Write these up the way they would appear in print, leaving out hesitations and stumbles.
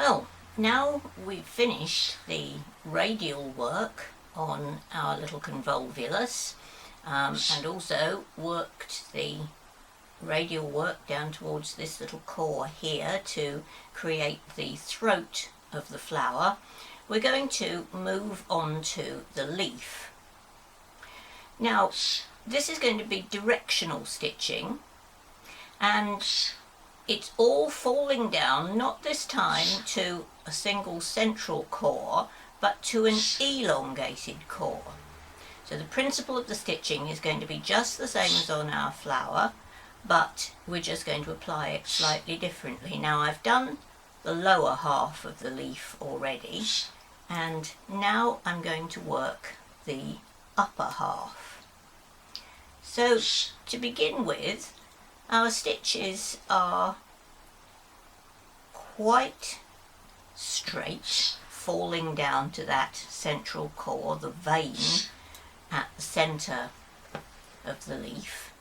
Well, now we've finished the radial work on our little convolvulus and also worked the radial work down towards this little core here to create the throat of the flower, we're going to move on to the leaf. Now, this is going to be directional stitching, and it's all falling down, not this time to a single central core, but to an elongated core. So the principle of the stitching is going to be just the same as on our flower, but we're just going to apply it slightly differently. Now I've done the lower half of the leaf already, and now I'm going to work the upper half. So to begin with, our stitches are quite straight, falling down to that central core, the vein at the centre of the leaf.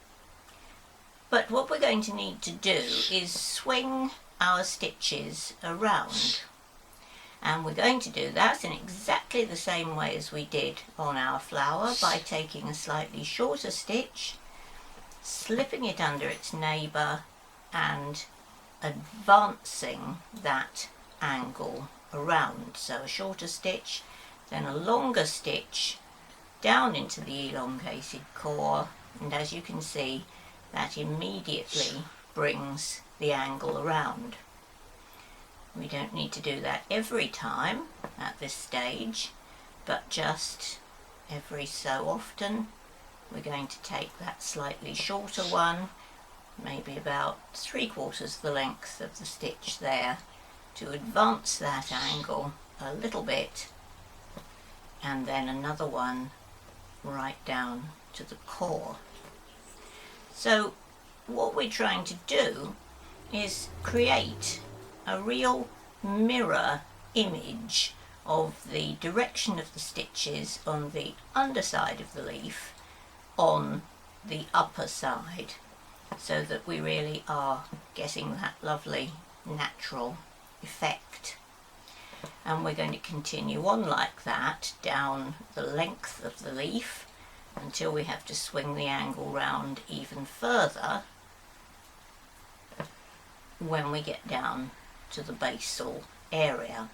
But what we're going to need to do is swing our stitches around, and we're going to do that in exactly the same way as we did on our flower, by taking a slightly shorter stitch, slipping it under its neighbour and advancing that angle around. So a shorter stitch, then a longer stitch down into the elongated core, and as you can see, that immediately brings the angle around. We don't need to do that every time at this stage, but just every so often we're going to take that slightly shorter one, maybe about 3/4 the length of the stitch there, to advance that angle a little bit, and then another one right down to the core. So what we're trying to do is create a real mirror image of the direction of the stitches on the underside of the leaf on the upper side, so that we really are getting that lovely natural effect. And we're going to continue on like that down the length of the leaf until we have to swing the angle round even further when we get down to the basal area.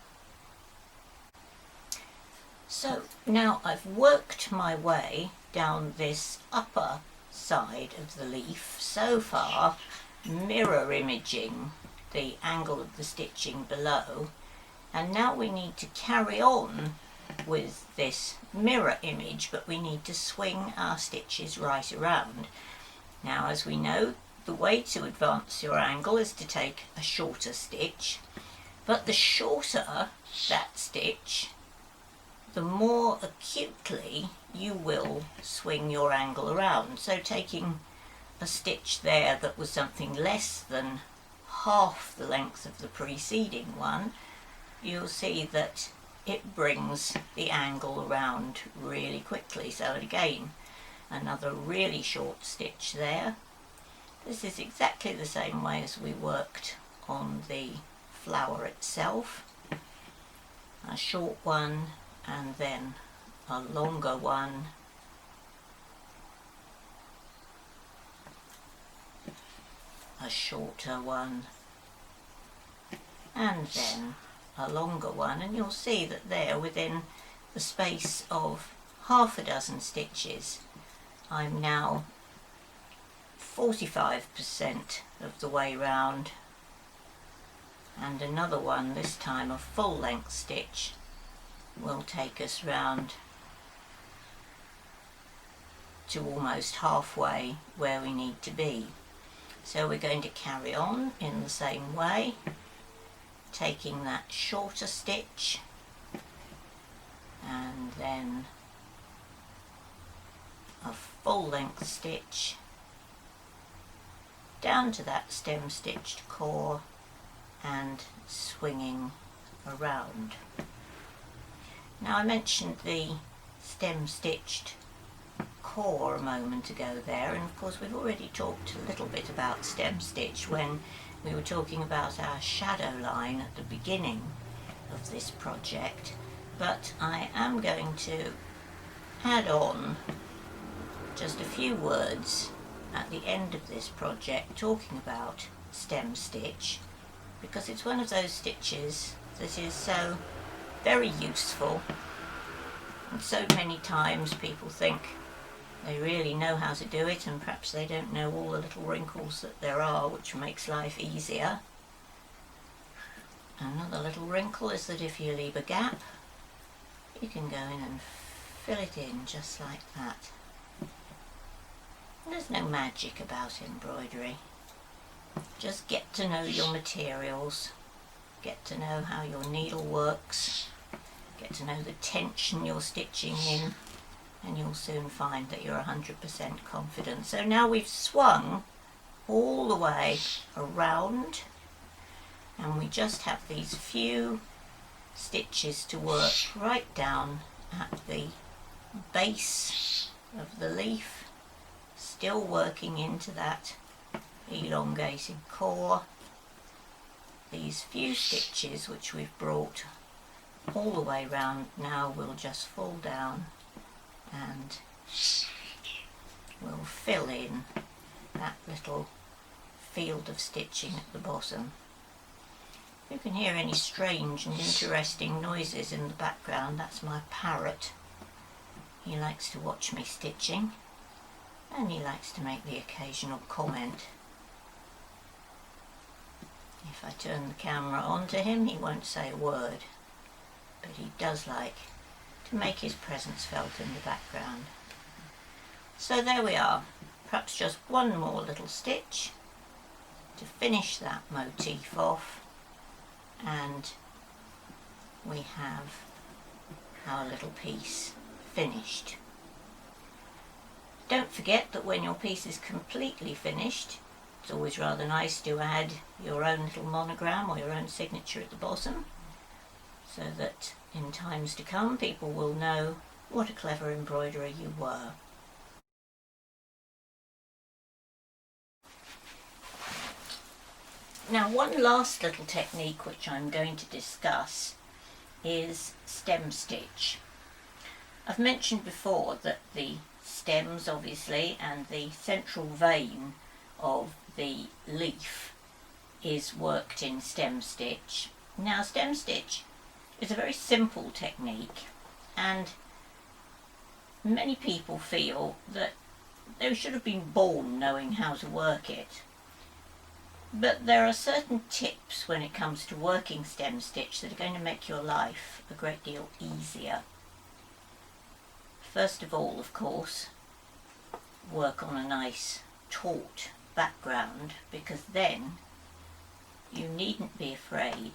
So now I've worked my way down this upper side of the leaf, so far mirror imaging the angle of the stitching below, and now we need to carry on with this mirror image, but we need to swing our stitches right around. Now, as we know, the way to advance your angle is to take a shorter stitch, but the shorter that stitch, the more acutely you will swing your angle around. So taking a stitch there that was something less than half the length of the preceding one, you'll see that it brings the angle around really quickly. So again, another really short stitch there. This is exactly the same way as we worked on the flower itself. A short one and then a longer one, a shorter one, and then a longer one, and you'll see that there, within the space of half a dozen stitches, I'm now 45% of the way round, and another one, this time a full length stitch, will take us round to almost halfway where we need to be. So we're going to carry on in the same way, taking that shorter stitch and then a full length stitch down to that stem stitched core and swinging around. Now, I mentioned the stem stitched core a moment ago there, and of course we've already talked a little bit about stem stitch when we were talking about our shadow line at the beginning of this project, but I am going to add on just a few words at the end of this project talking about stem stitch, because it's one of those stitches that is so very useful, and so many times people think they really know how to do it, and perhaps they don't know all the little wrinkles that there are, which makes life easier. Another little wrinkle is that if you leave a gap, you can go in and fill it in just like that. There's no magic about embroidery. Just get to know your materials, get to know how your needle works, get to know the tension you're stitching in, and you'll soon find that you're 100% confident. So now we've swung all the way around, and we just have these few stitches to work right down at the base of the leaf, still working into that elongated core. These few stitches which we've brought all the way round now will just fall down and we'll fill in that little field of stitching at the bottom. You can hear any strange and interesting noises in the background. That's my parrot. He likes to watch me stitching, and he likes to make the occasional comment. If I turn the camera on to him, he won't say a word, but he does like to make his presence felt in the background. So there we are. Perhaps just one more little stitch to finish that motif off, and we have our little piece finished. Don't forget that when your piece is completely finished, it's always rather nice to add your own little monogram or your own signature at the bottom, so that in times to come people will know what a clever embroiderer you were. Now, one last little technique which I'm going to discuss is stem stitch. I've mentioned before that the stems, obviously, and the central vein of the leaf is worked in stem stitch. Now, stem stitch is a very simple technique, and many people feel that they should have been born knowing how to work it. But there are certain tips when it comes to working stem stitch that are going to make your life a great deal easier. First of all, of course, work on a nice taut background, because then you needn't be afraid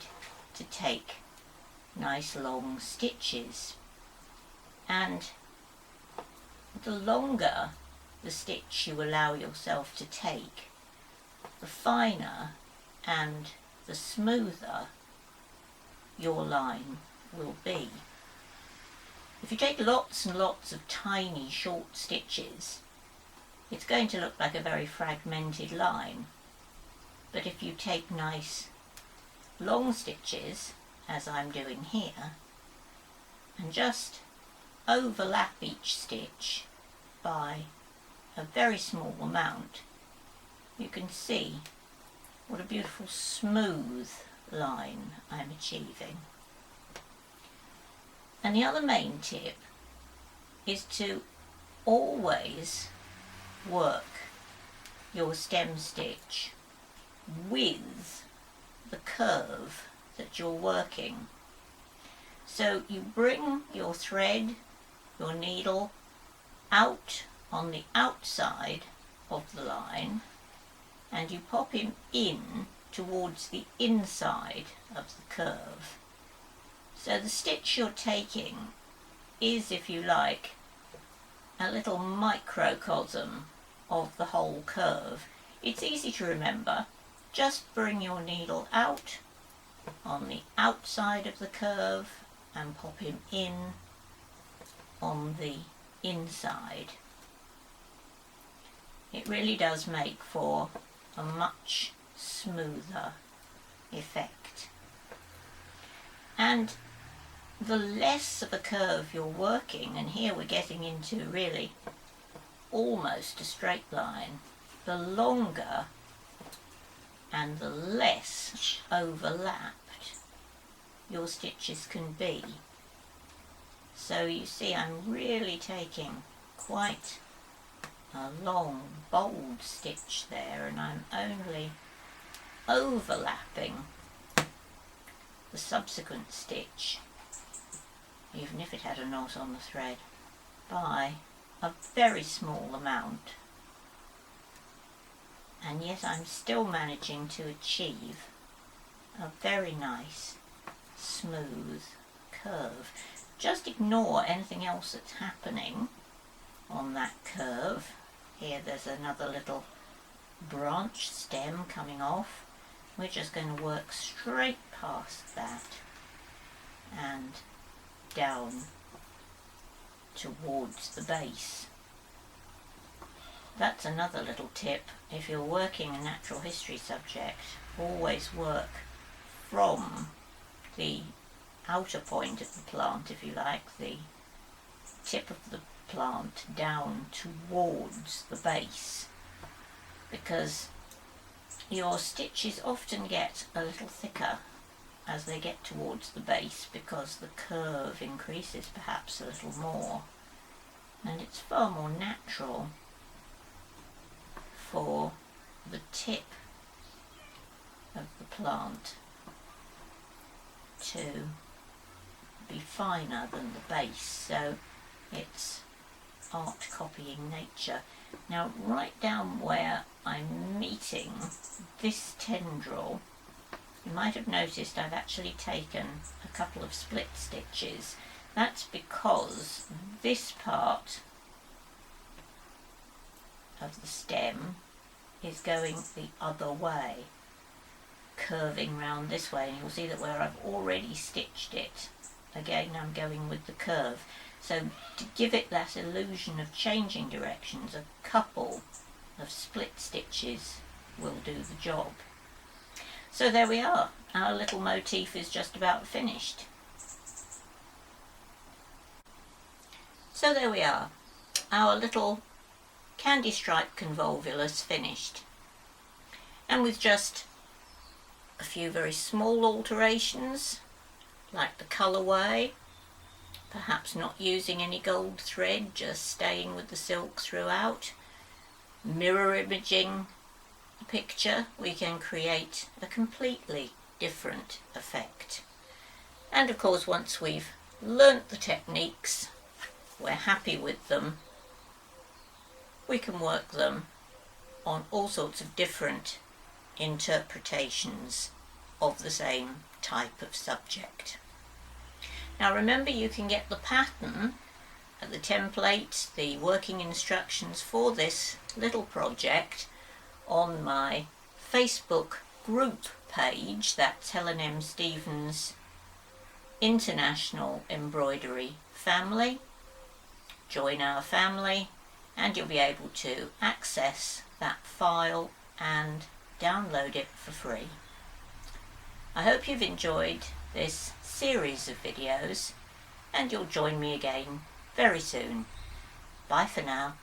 to take nice long stitches. And the longer the stitch you allow yourself to take, the finer and the smoother your line will be. If you take lots and lots of tiny short stitches, it's going to look like a very fragmented line. But if you take nice long stitches, as I'm doing here, and just overlap each stitch by a very small amount, you can see what a beautiful smooth line I'm achieving. And the other main tip is to always work your stem stitch with the curve that you're working. So you bring your thread, your needle, out on the outside of the line, and you pop him in towards the inside of the curve. So the stitch you're taking is, if you like, a little microcosm of the whole curve. It's easy to remember. Just bring your needle out on the outside of the curve and pop him in on the inside. It really does make for a much smoother effect. And the less of a curve you're working, and here we're getting into really almost a straight line, the longer and the less overlapped your stitches can be. So you see I'm really taking quite a long, bold stitch there, and I'm only overlapping the subsequent stitch, even if it had a knot on the thread, by a very small amount. And yet I'm still managing to achieve a very nice, smooth curve. Just ignore anything else that's happening on that curve. Here there's another little branch stem coming off. We're just going to work straight past that and down towards the base. That's another little tip. If you're working a natural history subject, always work from the outer point of the plant, if you like, the tip of the plant down towards the base, because your stitches often get a little thicker as they get towards the base, because the curve increases perhaps a little more, and it's far more natural for the tip of the plant to be finer than the base. So it's art copying nature. Now right down where I'm meeting this tendril, you might have noticed I've actually taken a couple of split stitches. That's because this part of the stem is going the other way, curving round this way, and you'll see that where I've already stitched it, again I'm going with the curve. So to give it that illusion of changing directions, a couple of split stitches will do the job. So there we are, our little motif is just about finished. So there we are, our little candy stripe convolvulus finished, and with just a few very small alterations like the colourway, perhaps not using any gold thread, just staying with the silk throughout, mirror imaging the picture, we can create a completely different effect. And of course once we've learnt the techniques, we're happy with them, we can work them on all sorts of different interpretations of the same type of subject. Now remember, you can get the pattern, the template, the working instructions for this little project on my Facebook group page. That's Helen M. Stevens International Embroidery Family. Join our family and you'll be able to access that file and download it for free. I hope you've enjoyed this series of videos and you'll join me again very soon. Bye for now.